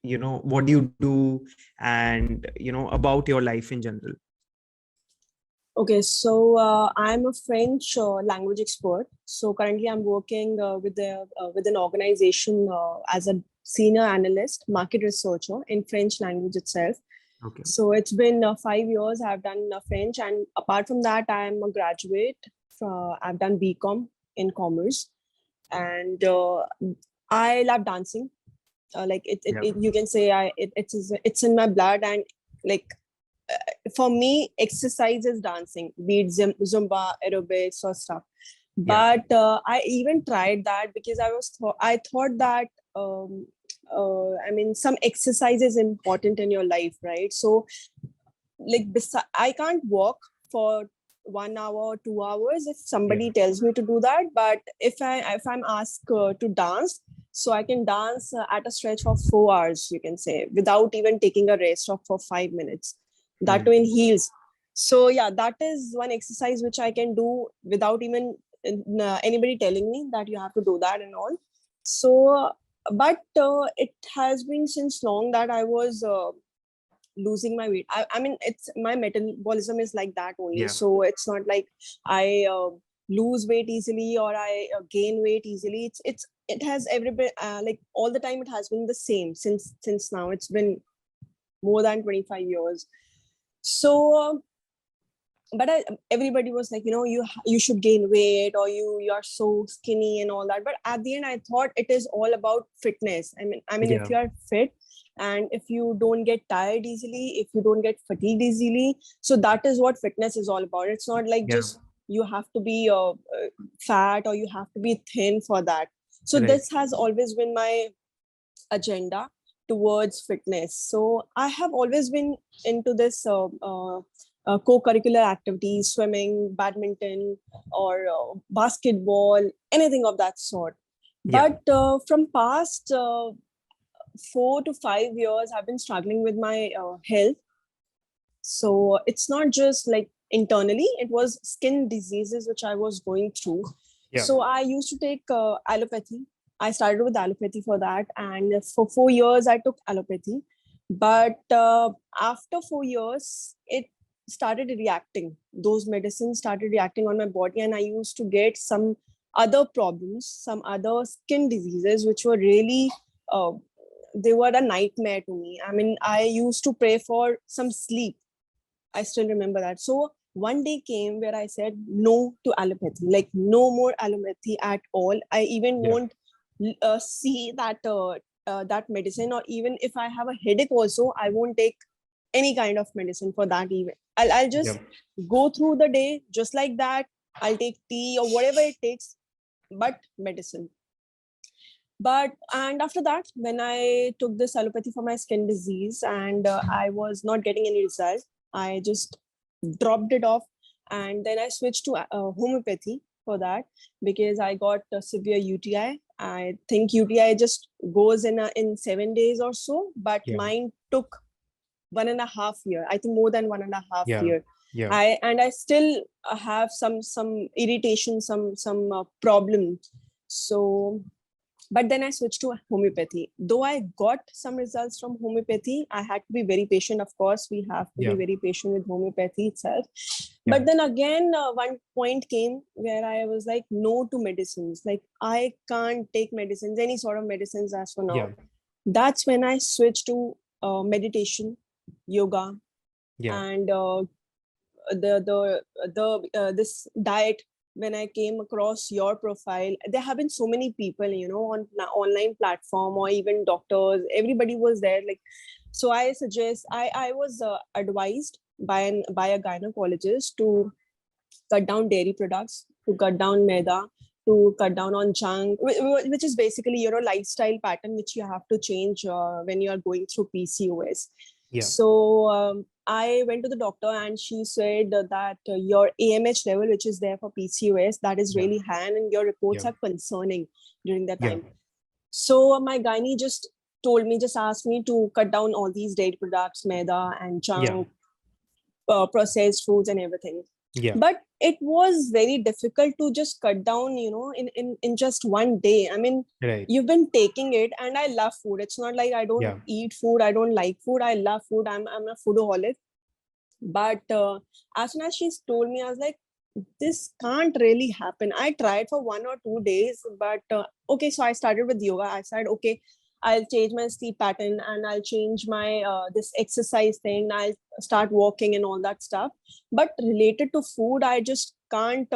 what do you do, and, about your life in general. Okay, so I'm a French language expert. So currently I'm working with an organization as a senior analyst, market researcher in French language itself. Okay. So it's been 5 years I've done French, and apart from that, I'm a graduate. I've done BCom in commerce, and I love dancing. You can say it's in my blood, and like for me, exercise is dancing, be it Zumba, aerobics, or stuff. But I even tried that because I thought that some exercise is important in your life, right? So I can't walk for 1 hour or 2 hours if somebody tells me to do that. But if I'm asked to dance, so I can dance at a stretch of 4 hours, you can say, without even taking a rest of for 5 minutes. That too in heels. So yeah, that is one exercise which I can do without even anybody telling me that you have to do that and all. So, but it has been since long that I was losing my weight. I mean, it's my metabolism is like that only. So it's not like I lose weight easily or I gain weight easily. It has like all the time. It has been the same since now. It's been more than 25 years. So, but everybody was like, you should gain weight, or you are so skinny and all that. But at the end, I thought it is all about fitness. I mean, if you are fit and if you don't get tired easily, if you don't get fatigued easily, so that is what fitness is all about. It's not like just you have to be fat or you have to be thin for that. So this has always been my agenda towards fitness. So I have always been into this co-curricular activities, swimming, badminton, or basketball, anything of that sort. But from past 4 to 5 years, I've been struggling with my health. So it's not just like internally, it was skin diseases which I was going through. So I used to take allopathy. I started with allopathy for that, and for 4 years I took allopathy. But after 4 years, it started reacting. Those medicines started reacting on my body, and I used to get some other problems, some other skin diseases, which were really, they were a nightmare to me. I mean, I used to pray for some sleep. I still remember that. So one day came where I said no to allopathy, like no more allopathy at all. I even won't see that that medicine, or even if I have a headache also, I won't take any kind of medicine for that even. I'll just go through the day just like that. I'll take tea or whatever it takes, but medicine. And after that, when I took this allopathy for my skin disease and I was not getting any result, I just dropped it off. And then I switched to homeopathy for that, because I got a severe UTI. I think UTI just goes in 7 days or so, but mine took 1.5 years. I think more than 1.5 years. I still have some irritation, some problem. So, but then I switched to homeopathy. Though I got some results from homeopathy, I had to be very patient. Of course, we have to be very patient with homeopathy itself. But then again, one point came where I was like, no to medicines. Like, I can't take medicines, any sort of medicines as for now. That's when I switched to meditation, yoga, and this diet. When I came across your profile, there have been so many people, on online platform, or even doctors, everybody was there. Like, so I suggest, I was advised by a gynecologist to cut down dairy products, to cut down maida, to cut down on junk, which is basically, lifestyle pattern, which you have to change when you are going through PCOS. So I went to the doctor and she said that your AMH level, which is there for PCOS, that is really high, and your reports are concerning during that time. So my gynae just asked me to cut down all these dairy products, maida and junk, processed foods and everything. Yeah. But it was very difficult to just cut down, in just one day. I mean, Right. you've been taking it, and I love food. It's not like I don't Yeah. eat food, I don't like food. I love food. I'm a foodaholic. But as soon as she's told me, I was like, this can't really happen. I tried for 1 or 2 days, but okay. So I started with yoga. I said, okay, I'll change my sleep pattern, and I'll change my this exercise thing. I'll start walking and all that stuff. But related to food, I just can't.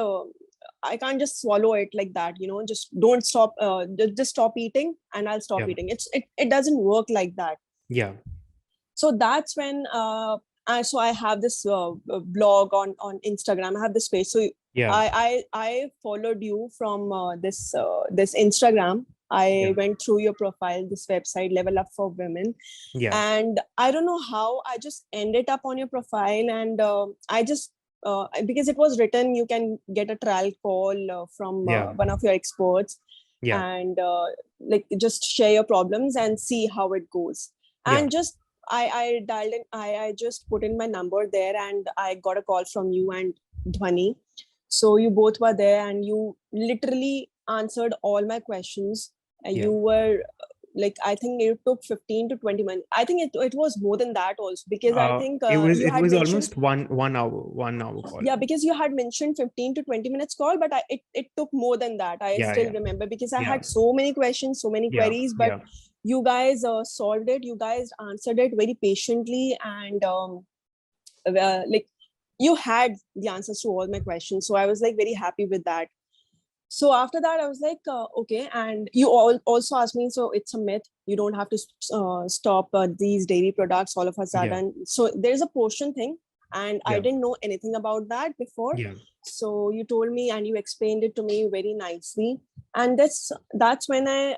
I can't just swallow it like that. Just don't stop. Just stop eating, and I'll stop Yeah. eating. It doesn't work like that. Yeah. So that's when so I have this blog on Instagram. I have this page. So Yeah. I followed you from this Instagram. I Yeah. went through your profile, this website, Level Up for Women. Yeah. And I don't know how I just ended up on your profile. And I just because it was written, you can get a trial call from Yeah. one of your experts, Yeah. and like just share your problems and see how it goes. Yeah. And just I dialed in, I just put in my number there, and I got a call from you and Dhwani. So you both were there, and you literally answered all my questions. Yeah. You were like, I think it took 15 to 20 minutes. I think it was more than that also, because I think It was you had mentioned, almost one hour call. yeah, because you had mentioned 15 to 20 minutes call, but it took more than that. I Yeah. still Yeah. remember, because I Yeah. had so many questions, so many Yeah. queries, but Yeah. you guys solved it. You guys answered it very patiently, and like you had the answers to all my questions. So I was like very happy with that. So after that, I was like, okay. And you all also asked me, so it's a myth. You don't have to stop these dairy products. All of us are Yeah. done. So there's a portion thing. And I Yeah. didn't know anything about that before. Yeah. So you told me, and you explained it to me very nicely. And that's when I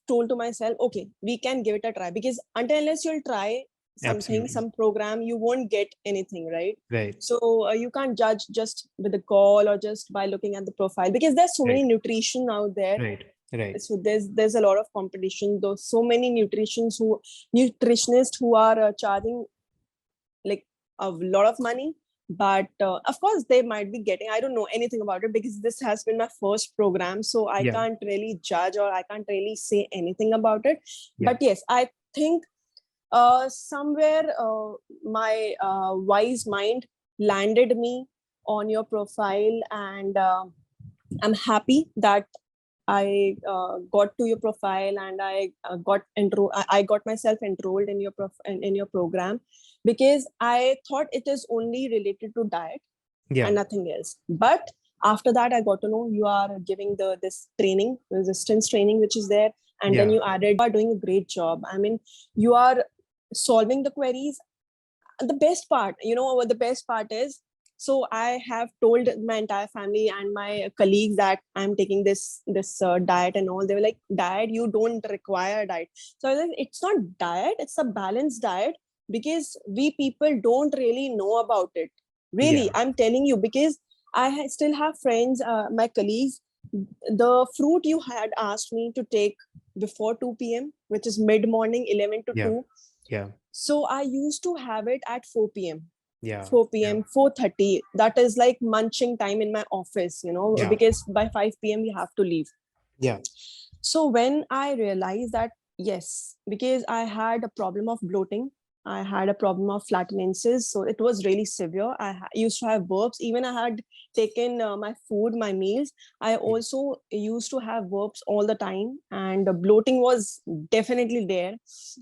told to myself, okay, we can give it a try. Because until unless you'll try something, Absolutely. some program, you won't get anything, right? Right. So you can't judge just with the call or just by looking at the profile, because there's so many Right. nutrition out there. Right. Right. So there's a lot of competition. There's so many nutritionists who are charging like a lot of money. But of course they might be getting, I don't know anything about it, because this has been my first program, so I Yeah. can't really judge, or I can't really say anything about it. Yeah. But yes, I think somewhere my wise mind landed me on your profile, and I'm happy that I got to your profile, and I got enrolled. I got myself enrolled in in your program, because I thought it is only related to diet Yeah. and nothing else. But after that, I got to know you are giving this training, resistance training, which is there, and then Yeah. you added. You are doing a great job. I mean, you are solving the queries. The best part, what the best part is, so I have told my entire family and my colleagues that I'm taking this diet and all. They were like, diet, you don't require diet. So I was like, it's not diet, it's a balanced diet, because we people don't really know about it, really. Yeah. I'm telling you, because still have friends, my colleagues. The fruit you had asked me to take before 2 p.m., which is mid morning, 11 to Yeah. 2. Yeah. So I used to have it at 4 p.m. Yeah. 4 Yeah. p.m., 4:30. That is like munching time in my office, Yeah. because by 5 p.m. we have to leave. Yeah. So when I realized that, yes, because I had a problem of bloating, I had a problem of flatulences, so it was really severe. Used to have burps. Even I had taken my food, my meals. I also used to have burps all the time, and the bloating was definitely there.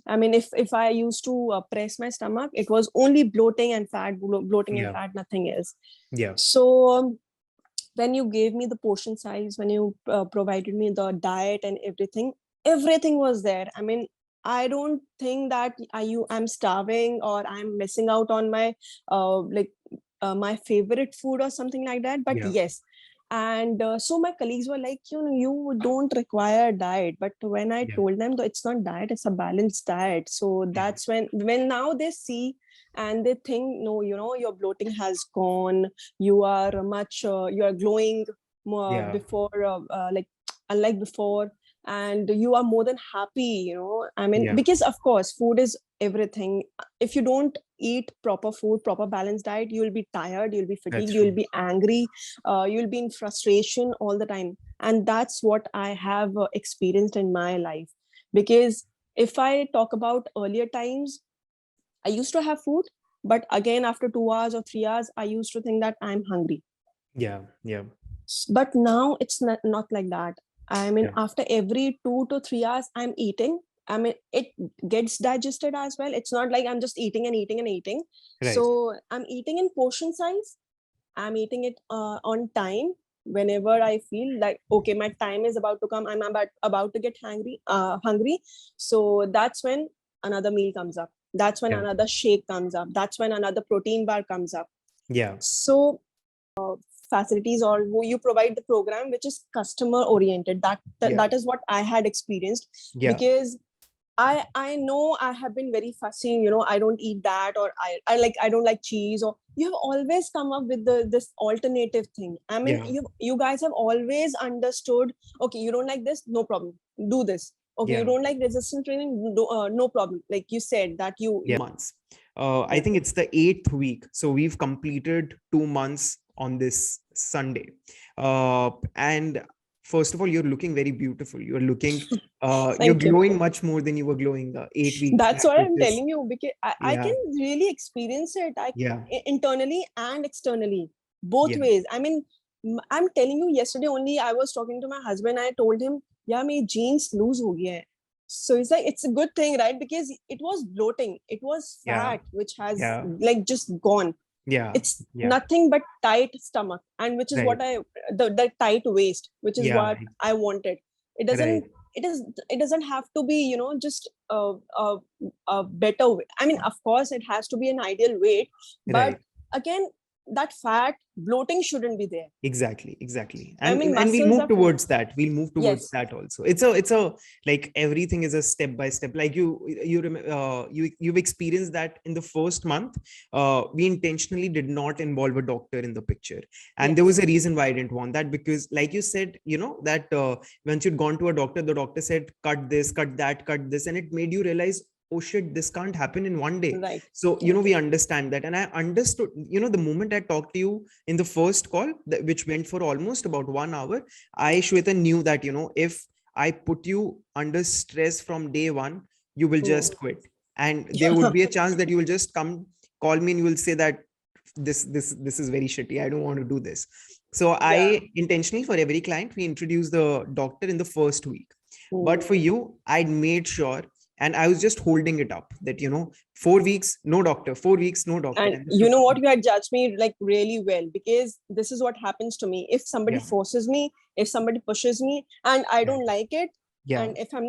I mean, if I used to press my stomach, it was only bloating and fat, bloating and Yeah. fat, nothing else. Yeah. So when you gave me the portion size, when you provided me the diet and everything was there. I mean, I don't think that I'm starving or I'm missing out on my my favorite food or something like that. But Yeah. yes, and so my colleagues were like, you don't require diet. But when I Yeah. told them that it's not diet, it's a balanced diet, so Yeah. that's when now they see, and they think, no, your bloating has gone. You are you are glowing more Yeah. before, like unlike before, and you are more than happy. I mean, Yeah. because of course food is everything. If you don't eat proper food, proper balanced diet, you'll be tired, you'll be fatigued, That's you'll true. be angry, you'll be in frustration all the time. And that's what I have experienced in my life. Because if I talk about earlier times, I used to have food, but again, after 2 hours or 3 hours, I used to think that I'm hungry. Yeah. Yeah. But now it's not like that. I mean, Yeah. after every 2 to 3 hours, I'm eating. I mean, it gets digested as well. It's not like I'm just eating and eating and eating. Right. So I'm eating in portion size. I'm eating it on time. Whenever I feel like, okay, my time is about to come, I'm about to get hungry. So that's when another meal comes up. That's when Yeah. another shake comes up. That's when another protein bar comes up. Yeah. So facilities, or you provide the program which is customer oriented, Yeah. that is what I had experienced. Yeah. Because I know I have been very fussy, I don't eat that, or I don't like cheese, or you have always come up with this alternative thing. I mean, Yeah. you guys have always understood, okay, you don't like this, no problem, do this. Okay, you Yeah. don't like resistance training, no problem. Like you said that Yeah. Months. I yeah, think it's the 8th week. So we've completed 2 months on this Sunday. And first of all, you're looking very beautiful. You're thank you. glowing much more than you were glowing 8 weeks That's back, what which I'm is, telling you, because I yeah, can really experience it. yeah, Internally and externally, both yeah, ways. I mean, I'm telling you, yesterday only I was talking to my husband. I told him, yeah, my jeans loose ho gaye hai. So it's like, it's a good thing, right? Because it was bloating, it was yeah, fat, which has yeah, like just gone. yeah, It's yeah, nothing but tight stomach, and which is what right. the tight waist, which is Yeah, what I wanted. It right, doesn't, it doesn't have to be, just a better way. I mean, of course it has to be an ideal weight, but right. again, that fat bloating shouldn't be there. Exactly, exactly. I and mean, and we'll muscles move are fine. towards that. We'll move towards Yes, that also. It's a like everything is a step by step. Like you've experienced that in the first month. We intentionally did not involve a doctor in the picture, and there was yes, a reason why I didn't want that, because like you said, that once you'd gone to a doctor, the doctor said cut this, cut that, cut this, and it made you realize, oh shit, this can't happen in one day. right, So right, we understand that, and I understood, the moment I talked to you in the first call, which went for almost about 1 hour, I, Shweta, knew that, if I put you under stress from day one, you will mm. just quit. And there would be a chance that you will just come, call me, and you will say that this is very shitty. I don't want to do this. So Yeah, I intentionally, for every client, we introduce the doctor in the first week. But mm. for you, I'd made sure, and I was just holding it up that, 4 weeks, no doctor, 4 weeks, no doctor. And And the you fifth know what, week, you had judged me like really well, because this is what happens to me. If somebody yeah, forces me, if somebody pushes me and I yeah, don't like it, yeah. and if I'm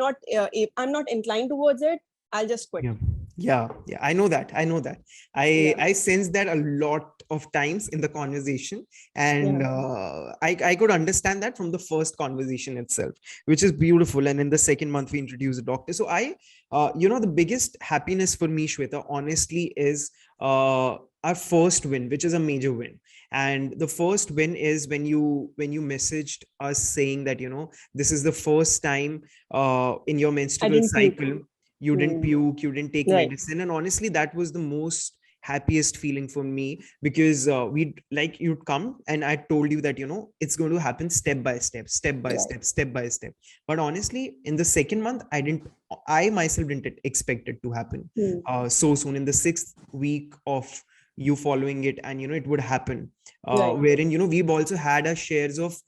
not inclined towards it, I'll just quit. Yeah. Yeah. Yeah. I know that. I know that. Yeah, I sense that a lot of times in the conversation. And yeah, I could understand that from the first conversation itself, which is beautiful. And in the second month, we introduced a doctor. So the biggest happiness for me, Shweta, honestly, is our first win, which is a major win. And the first win is when you messaged us saying that, this is the first time in your I menstrual didn't puke. cycle you didn't Mm, puke, you didn't take right, medicine. And honestly, that was the most happiest feeling for me, because we like you'd come and I told you that, it's going to happen step by step, step by right, step, step by step. But honestly, in the second month, I myself didn't expect it to happen mm, so soon. In the 6th week of you following it, and it would happen, right, wherein we've also had our shares of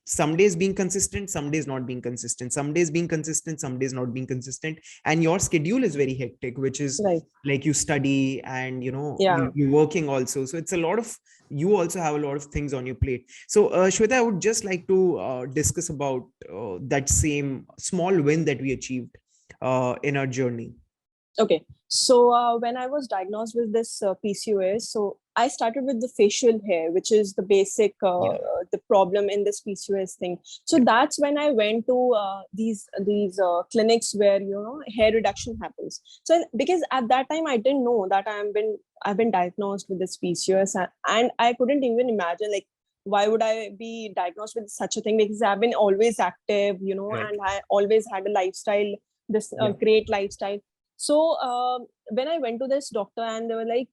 some days being consistent, some days not being consistent, some days being consistent, some days not being consistent. And your schedule is very hectic, which is right. like you study and Yeah. you're working also, so it's a lot of, you also have a lot of things on your plate. So Shweta, I would just like to discuss about that same small win that we achieved in our journey. Okay. So when I was diagnosed with this PCOS, so I started with the facial hair, which is the basic Yeah, the problem in this PCOS thing. So yeah, that's when I went to these clinics where hair reduction happens. So because at that time I didn't know that I've been diagnosed with this PCOS, and I couldn't even imagine, like, why would I be diagnosed with such a thing? Because I've been always active, right, and I always had a lifestyle, this yeah, great lifestyle. So when I went to this doctor, and they were like,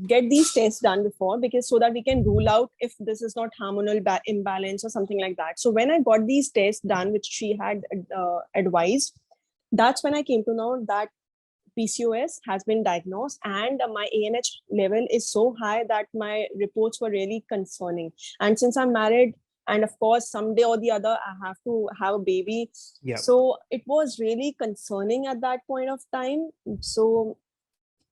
get these tests done before, because so that we can rule out if this is not hormonal imbalance or something like that. So when I got these tests done, which she had advised, that's when I came to know that PCOS has been diagnosed, and my ANH level is so high that my reports were really concerning. And since I'm married, and of course, someday or the other, I have to have a baby. Yeah. So it was really concerning at that point of time. So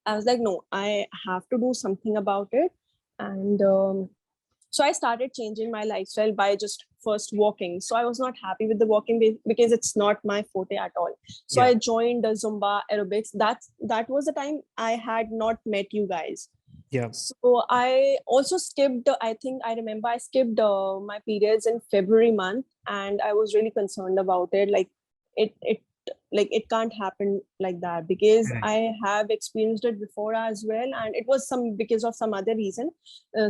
I was like, no, I have to do something about it. And so I started changing my lifestyle by just first walking. So I was not happy with the walking because it's not my forte at all. So Yeah. I joined the Zumba aerobics. That was the time I had not met you guys. Yeah. So I also skipped, I think I remember I skipped my periods in February month, and I was really concerned about it. It can't happen like that, because Right. I have experienced it before as well, and it was because of some other reason,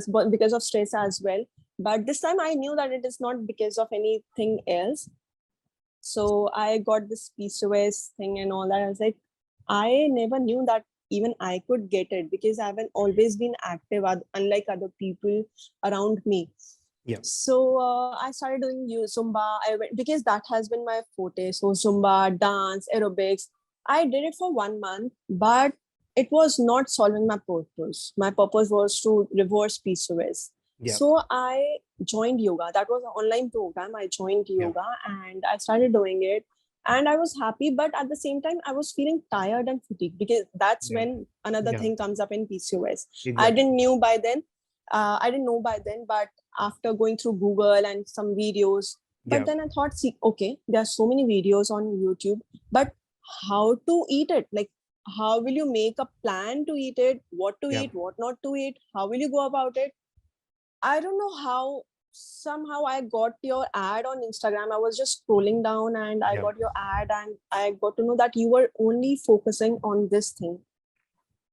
but because of stress as well. But this time I knew that it is not because of anything else. So I got this PCOS thing and all that. I was like, I never knew that even I could get it, because I haven't always been active, unlike other people around me. Yeah. So I started doing Zumba. I went, because that has been my forte. So Zumba, dance, aerobics. I did it for 1 month, but it was not solving my purpose. My purpose was to reverse PCOS. Yeah. So I joined yoga. That was an online program. I joined Yeah. yoga and I started doing it. And I was happy, but at the same time, I was feeling tired and fatigued, because that's Yeah. when another Yeah. thing comes up in PCOS. Exactly. I didn't know by then, but after going through Google and some videos, but Yeah. then I thought, see, okay, there are so many videos on YouTube, but how to eat it? Like, how will you make a plan to eat it? What to Yeah. eat, what not to eat? How will you go about it? I don't know how. Somehow I got your ad on Instagram. I was just scrolling down and I Yeah. got your ad, and I got to know that you were only focusing on this thing.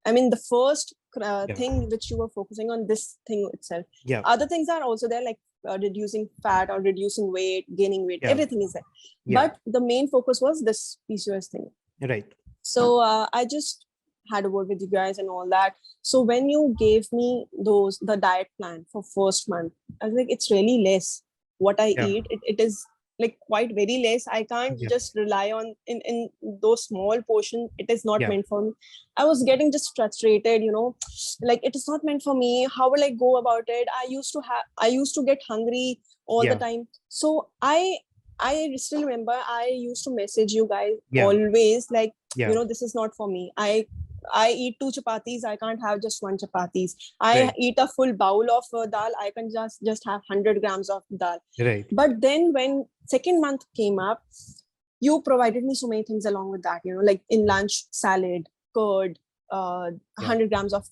I mean, the first Yeah. thing which you were focusing on, this thing itself. Yeah. Other things are also there, like reducing fat or reducing weight, gaining weight. Yeah. Everything is there. Yeah. But the main focus was this PCOS thing. Right. So I just had a word with you guys and all that. So when you gave me the diet plan for first month, I was like, it's really less what I Yeah. eat. It is like quite very less. I can't Yeah. just rely on in those small portion. It is not Yeah. meant for me. I was getting just frustrated, like it is not meant for me. How will I go about it? I used to get hungry all the Yeah. time. So I still remember I used to message you guys Yeah. always, like, Yeah. this is not for me. I eat 2 chapatis. I can't have just 1 chapatis. I Right. eat a full bowl of dal. I can just have 100 grams of dal. Right. But then when second month came up, you provided me so many things along with that. Like in lunch, salad, curd, Yeah. 100 grams of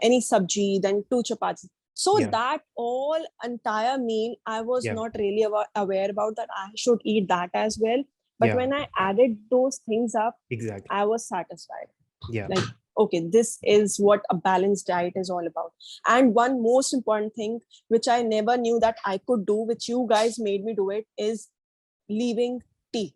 any sabji, then 2 chapatis. So Yeah. that all entire meal, I was Yeah. not really aware about that I should eat that as well. But Yeah. when I added those things up, Exactly. I was satisfied. Yeah. Like, okay, this is what a balanced diet is all about. And one most important thing, which I never knew that I could do, which you guys made me do it, is leaving tea.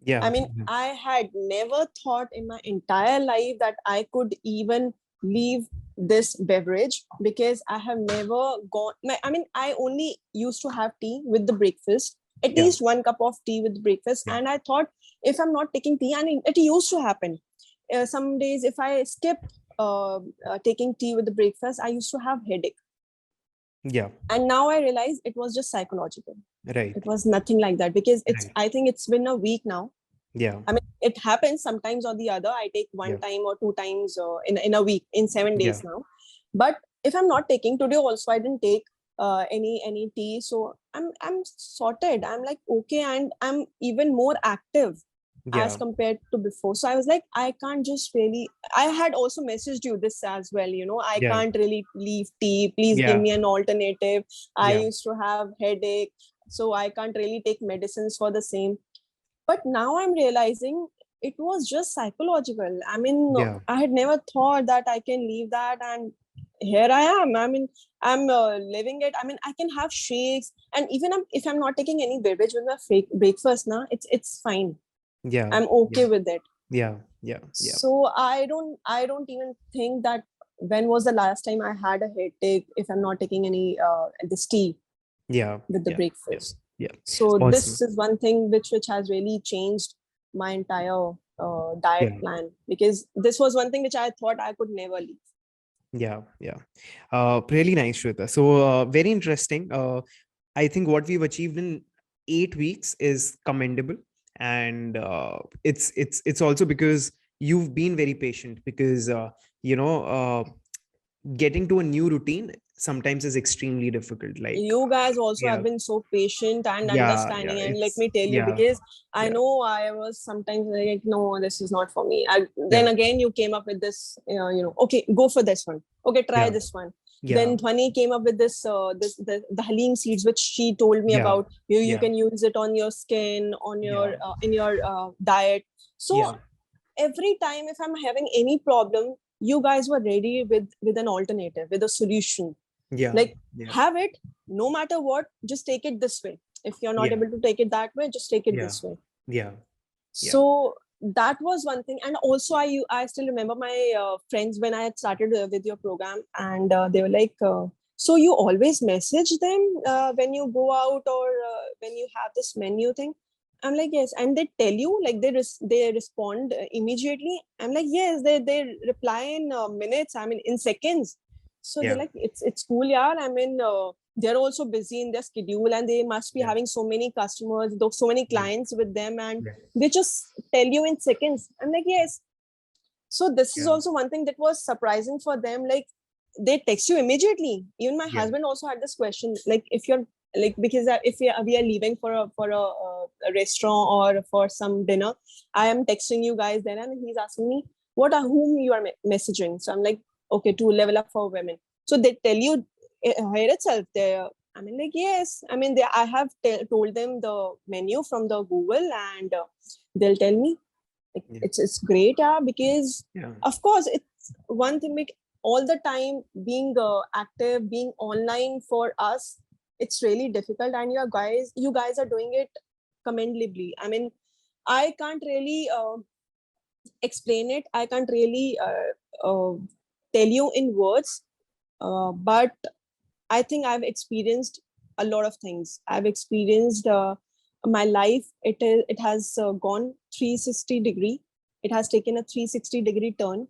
Yeah. I mean, I had never thought in my entire life that I could even leave this beverage, because I have never gone. I mean, I only used to have tea with the breakfast, at Yeah. least 1 cup of tea with breakfast. Yeah. And I thought, if I'm not taking tea, and it used to happen. Some days, if I skip taking tea with the breakfast, I used to have headache. Yeah. And now I realize it was just psychological. Right. It was nothing like that, because Right. I think it's been a week now. Yeah. I mean, it happens sometimes or the other. I take one Yeah. time or 2 times in a week, in 7 days Yeah. now. But if I'm not taking today, also I didn't take any tea, so I'm sorted. I'm like, okay, and I'm even more active as Yeah. compared to before. So I was like, I can't just really. I had also messaged you this as well. I Yeah. can't really leave tea. Please give Yeah. me an alternative. I Yeah. used to have headache, so I can't really take medicines for the same. But now I'm realizing it was just psychological. I mean, Yeah. I had never thought that I can leave that, and here I am. I mean, I'm living it. I mean, I can have shakes, and even if I'm not taking any beverage with my breakfast now, it's fine. Yeah. I'm okay Yeah. with it. Yeah. Yeah. Yeah. So I don't even think that when was the last time I had a headache if I'm not taking any this tea Yeah. with the Yeah. Yeah. breakfast. Yeah. So Awesome. this is one thing which has really changed my entire diet Yeah. plan, because this was one thing which I thought I could never leave. Yeah. Yeah. Really nice, Shweta. So, very interesting. I think what we've achieved in 8 weeks is commendable, and it's also because you've been very patient. Because you know, getting to a new routine sometimes is extremely difficult. Like, You guys also have yeah, been so patient and yeah, yeah. understanding, and let It's me tell you, yeah, because I yeah, know I was sometimes like, no, this is not for me. Then yeah, again you came up with this, okay, go for this one, okay, try yeah, this one. yeah, Then Dhwani came up with this the halim seeds, which she told me yeah, about. You yeah, can use it on your skin, on your yeah, in your diet. So yeah, every time if I'm having any problem, you guys were ready with an alternative, with a solution. yeah, Like, yeah, have it, no matter what, just take it this way. If you're not yeah, able to take it that way, just take it yeah, this way. yeah, yeah, So that was one thing. And also I still remember my friends when I had started with your program, and they were like, so you always message them when you go out, or when you have this menu thing? I'm like, yes. And they tell you, like, they respond immediately? I'm like, yes. They reply in minutes, I mean in seconds. So they're yeah, like, it's cool, yeah. I mean, they're also busy in their schedule, and they must be yeah, having so many customers, so many yeah, clients with them, and yeah, they just tell you in seconds. I'm like, yes. So this is yeah, also one thing that was surprising for them. Like, they text you immediately. Even my yeah, husband also had this question, like, if you're like, because if we are leaving for a restaurant or for some dinner, I am texting you guys then, and he's asking me what are whom you are messaging. So I'm like, okay, to level up for women. So they tell you here itself. They, I mean, like, yes. I mean, I have told them the menu from the Google, and they'll tell me. Like, yeah, it's great, yeah, because yeah, of course it's one thing, like, all the time being active, being online for us, it's really difficult, and you guys are doing it commendably. I mean, I can't really explain it. I can't really tell you in words, but I think I've experienced a lot of things. I've experienced my life. It has gone 360-degree. It has taken a 360-degree turn.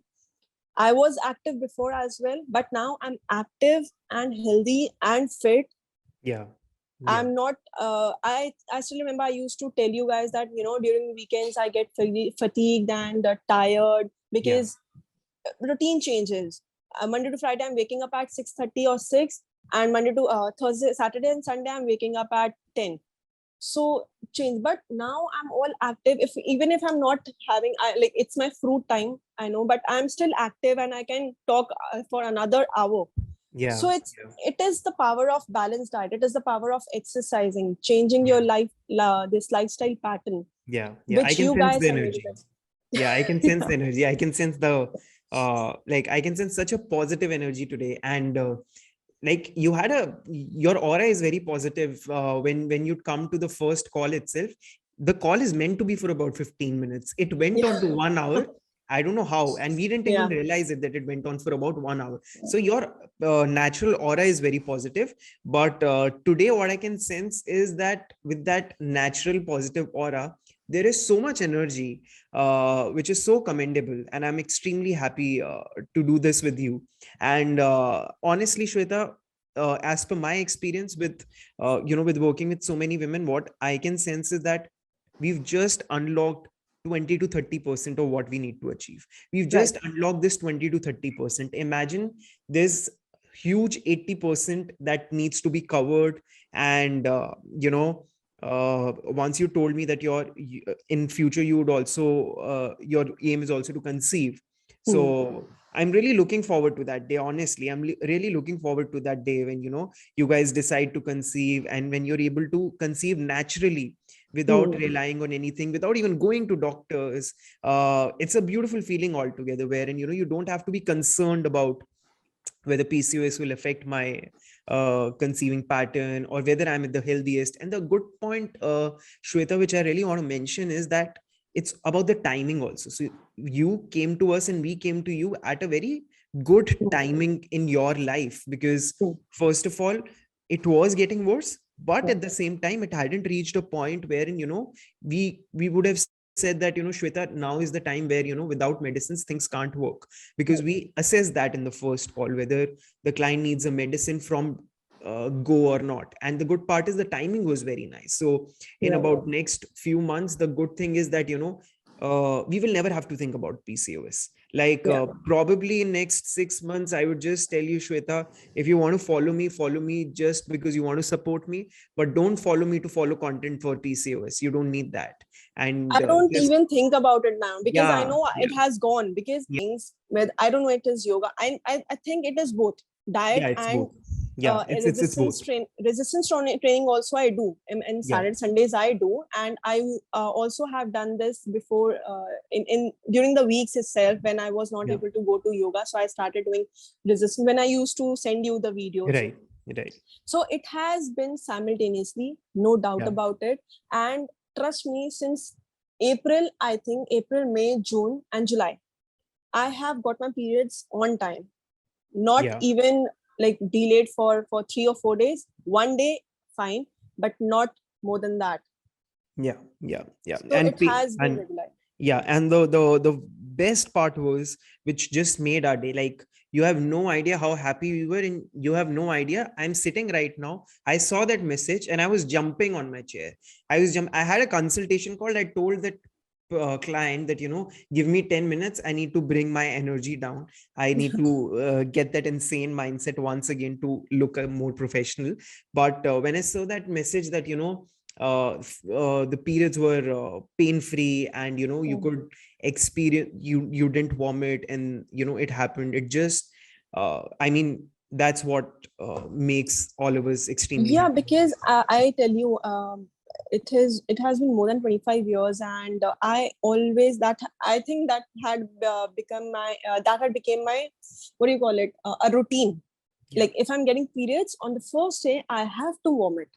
I was active before as well, but now I'm active and healthy and fit. yeah, yeah, I'm not. I still remember I used to tell you guys that, during weekends I get fatigued and tired, yeah, because routine changes. Monday to Friday, I'm waking up at 6:30 or 6, and Monday to Thursday, Saturday, and Sunday, I'm waking up at 10. So change, but now I'm all active. If even if I'm not having, like, it's my fruit time, I know, but I'm still active and I can talk for another hour. yeah, So it is the power of balanced diet. It is the power of exercising, changing your yeah, life, this lifestyle pattern, yeah, yeah. I which can you sense guys the have made energy. it. Yeah, I can sense the energy. I can sense the like I can sense such a positive energy today. And like you had your aura is very positive when you come to the first call itself. The call is meant to be for about 15 minutes. It went on to Yeah. 1 hour. I don't know how, and we didn't even Yeah. realize it that it went on for about 1 hour. So your natural aura is very positive. But today what I can sense is that with that natural positive aura, there is so much energy, which is so commendable, and I'm extremely happy to do this with you. And honestly, Shweta, as per my experience with with working with so many women, what I can sense is that we've just unlocked 20 to 30% of what we need to achieve. We've Right. just unlocked this 20 to 30%. Imagine there's huge 80% that needs to be covered. And once you told me that in future you would also your aim is also to conceive. Hmm. So I'm really looking forward to that day. Honestly, I'm really looking forward to that day when you guys decide to conceive, and when you're able to conceive naturally without Hmm. relying on anything, without even going to doctors. It's a beautiful feeling altogether, wherein you don't have to be concerned about whether PCOS will affect my conceiving pattern, or whether I'm at the healthiest. And the good point, Shweta, which I really want to mention, is that it's about the timing also. So you came to us and we came to you at a very good timing in your life, because first of all, it was getting worse, but at the same time, it hadn't reached a point wherein, we would have said that, Shweta, now is the time where, without medicines, things can't work. Because we assess that in the first call, whether the client needs a medicine from go or not. And the good part is the timing was very nice. So in about next few months, the good thing is that, we will never have to think about PCOS. Like probably in next 6 months, I would just tell you, Shweta, if you want to follow me just because you want to support me, but don't follow me to follow content for PCOS. You don't need that. And I don't even think about it now, because I know it yeah, has gone. Because things with, I don't know, it is yoga. I think it is both diet yeah, it's and both. Yeah, it's both. resistance training also I do. In Yeah, Saturday Sundays I do, and I also have done this before, in during the weeks itself when I was not yeah, able to go to yoga. So I started doing resistance when I used to send you the videos. right, right. So it has been simultaneously, no doubt Yeah, about it. And trust me, since April, I think April, May, June, and July, I have got my periods on time. Not yeah, even like delayed for 3 or 4 days. One day, fine, but not more than that. yeah, yeah, yeah. So it has been And regular. yeah, and the best part was, which just made our day, like, you have no idea how happy we were, and you have no idea, I'm sitting right now, I saw that message and I was jumping on my chair. I had a consultation call. I told that client that, give me 10 minutes, I need to bring my energy down. I need to get that insane mindset once again to look more professional. But when I saw that message that, the periods were pain free, and you could experience, you didn't vomit, and it happened, it just I mean, that's what makes all of us extremely Yeah, happy. because I tell you, it has been more than 25 years, and I always, that I think that had become my that had became my, what do you call it, a routine. Yeah, Like if I'm getting periods on the first day, I have to vomit.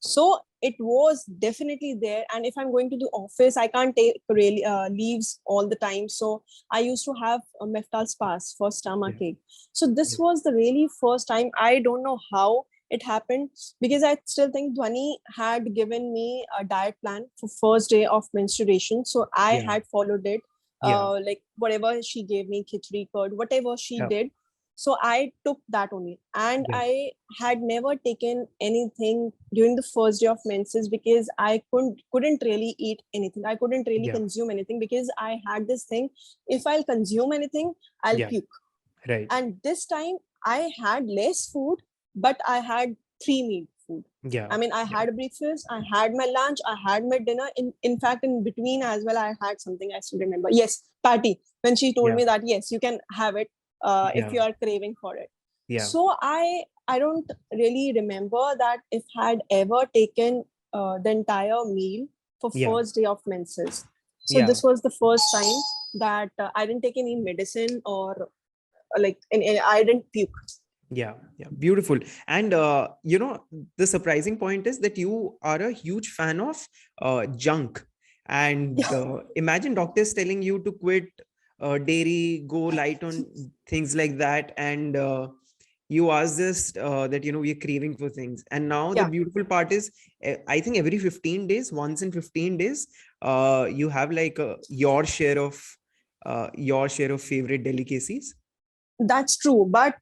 So it was definitely there. And if I'm going to the office, I can't take really leaves all the time. So I used to have a Meftal spas for yeah, stomachache. So this yeah, was the really first time. I don't know how it happened, because I still think Dhwani had given me a diet plan for first day of menstruation. So I yeah, had followed it. yeah, Like whatever she gave me, khichdi curd, whatever she yeah, did. So I took that only. And yeah, I had never taken anything during the first day of menses, because I couldn't really eat anything. I couldn't really yeah, consume anything, because I had this thing: if I'll consume anything, I'll yeah, puke. right, And this time I had less food, but I had 3 meal food. yeah, I mean, I yeah, had breakfast, I had my lunch, I had my dinner. In fact, in between as well, I had something I still remember. Yes, patty. When she told yeah, me that yes, you can have it if yeah, you are craving for it. yeah, So I don't really remember that if I had ever taken the entire meal for yeah, first day of menses. So yeah, this was the first time that I didn't take any medicine, or like I didn't puke. yeah, yeah, beautiful. And the surprising point is that you are a huge fan of junk. And imagine doctors telling you to quit dairy, go light on things like that, and you ask this that, we're craving for things. And now the Yeah, beautiful part is, I think every 15 days, once in 15 days, you have like your share of favorite delicacies. that's true. But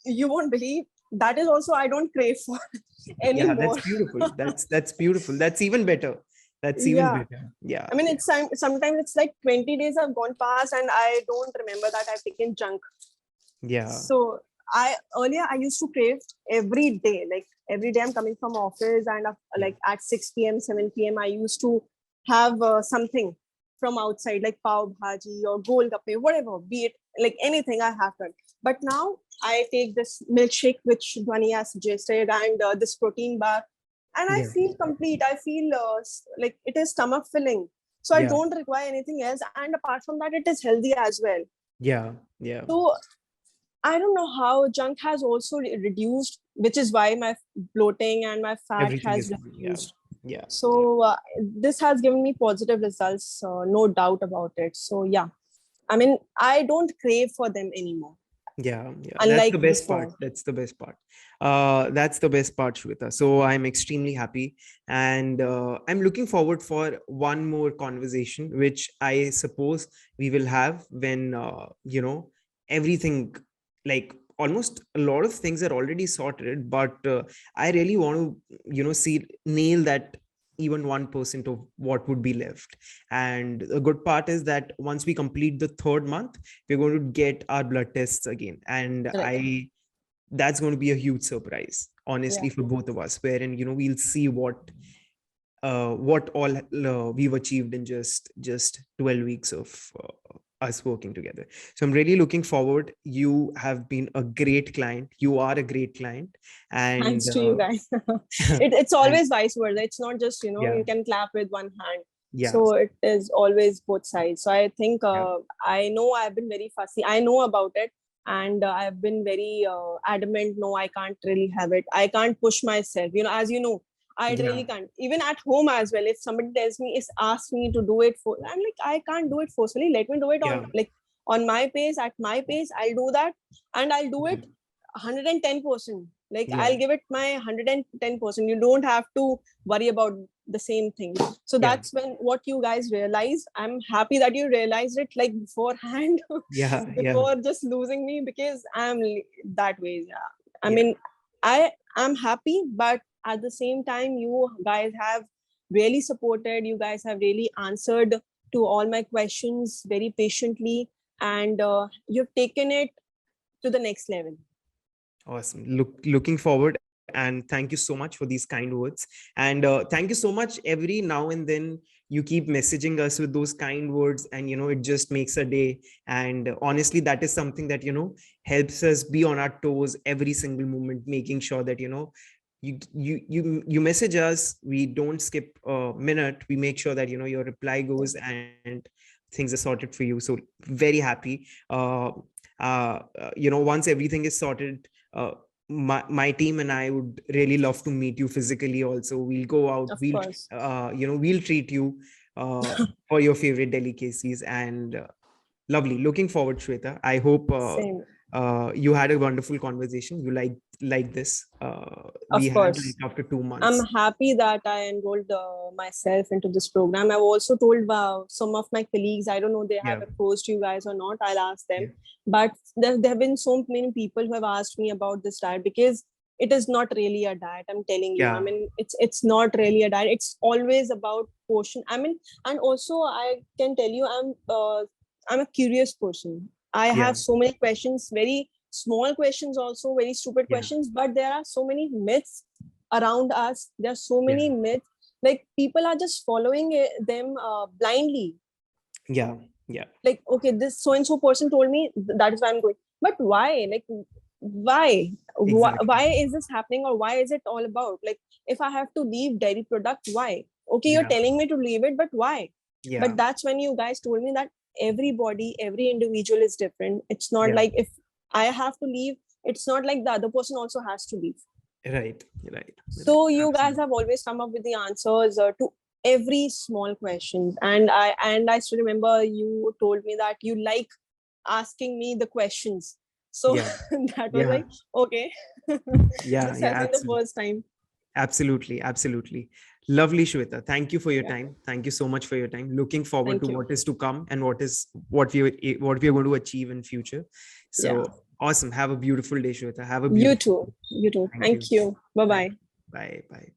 you won't believe, that is also I don't crave for Yeah, that's anymore. beautiful. That's beautiful. That's even better. That's even Yeah. better. Yeah, I mean, yeah, sometimes it's like 20 days have gone past and I don't remember that I've taken junk. yeah, So I earlier I used to crave every day. Like every day I'm coming from office, and yeah, like at 6 p.m., 7 p.m. I used to have something from outside, like pav bhaji or golgappe, whatever, be it like anything I have done. But now I take this milkshake, which Dhwani has suggested, and this protein bar, and I yeah, feel complete. I feel like it is stomach filling. So I yeah, don't require anything else. And apart from that, it is healthy as well. yeah, yeah, So I don't know how junk has also reduced, which is why my bloating and my fat everything has is, yeah, reduced. Yeah. So this has given me positive results, no doubt about it. So yeah, I mean, I don't crave for them anymore, Yeah, that's the unlike best part. before. That's the best part. That's the best part, Shweta. So I'm extremely happy, and I'm looking forward for one more conversation, which I suppose we will have when everything, like almost a lot of things are already sorted, but I really want to see nail that even 1% of what would be left. And the good part is that once we complete the third month, we're going to get our blood tests again, and Correct. I that's going to be a huge surprise, Yeah. honestly, for both of us, wherein we'll see what all we've achieved in just 12 weeks of us working together. So I'm really looking forward. You have been a great client, you are a great client, and Thanks to you guys. It's and always vice versa. It's not just, yeah, you can clap with one hand. yeah, So it is always both sides. So I think yeah, I know I've been very fussy. I know about it. And I've been very adamant. No, I can't really have it. I can't push myself. As you know, I yeah, really can't. Even at home as well. If somebody tells me, is ask me to do it for, I'm like, I can't do it forcefully. Let me do it yeah, on my pace, at my pace. I'll do that, and I'll do it 110%. Like yeah, I'll give it my 110%. You don't have to worry about the same thing. So yeah, that's when what you guys realize. I'm happy that you realized it like beforehand, yeah, yeah, before just losing me, because I'm that way. Yeah. I yeah, mean, I am happy, but at the same time, you guys have really supported. You guys have really answered to all my questions very patiently, and you've taken it to the next level. awesome. Looking forward, and thank you so much for these kind words. And thank you so much. Every now and then you keep messaging us with those kind words, and it just makes a day. And honestly, that is something that helps us be on our toes every single moment, making sure that you message us, we don't skip a minute, we make sure that your reply goes and things are sorted for you. So very happy. Once everything is sorted, my team and I would really love to meet you physically also. We'll go out, Of we'll course. we'll treat you for your favorite delicacies. And lovely, looking forward, Shweta. I hope Same. you had a wonderful conversation. You like this we Of had like course. after 2 months. I'm happy that I enrolled myself into this program. I've also told some of my colleagues, I don't know they Yeah, have approached you guys or not. I'll ask yeah, them. But there have been so many people who have asked me about this diet, because it is not really a diet. I'm telling you. I yeah, mean, it's not really a diet. It's always about portion. I mean, and also I can tell you, I'm a curious person. I yeah, have so many questions, very small questions, also very stupid yeah, questions. But there are so many myths around us. There's so yeah, many myths, like people are just following them blindly. yeah, yeah, Like, okay, this so and so person told me, that is why I'm going. But why? Like, why exactly. is this happening, or why is it all about? Like, if I have to leave dairy product, why? Okay, you're Yeah, telling me to leave it, but why? But yeah, that's when you guys told me that every individual is different. It's not yeah, like if I have to leave, it's not like the other person also has to leave. right, right, right, So you guys absolutely. have always come up with the answers to every small question, and I still remember you told me that you like asking me the questions. So Yeah, that was yeah, like, okay, yeah, this yeah, has been the absolutely. first time. Absolutely, absolutely. Lovely, Shweta. Thank you for your Yeah, time. Thank you so much for your time. Looking forward to thank you. what is to come and what we are going to achieve in future. Yeah, So awesome. Have a beautiful day, Shweta. Have a you beautiful too. day. You too. Thank you. Thank you. Bye Bye. bye. Bye. Bye.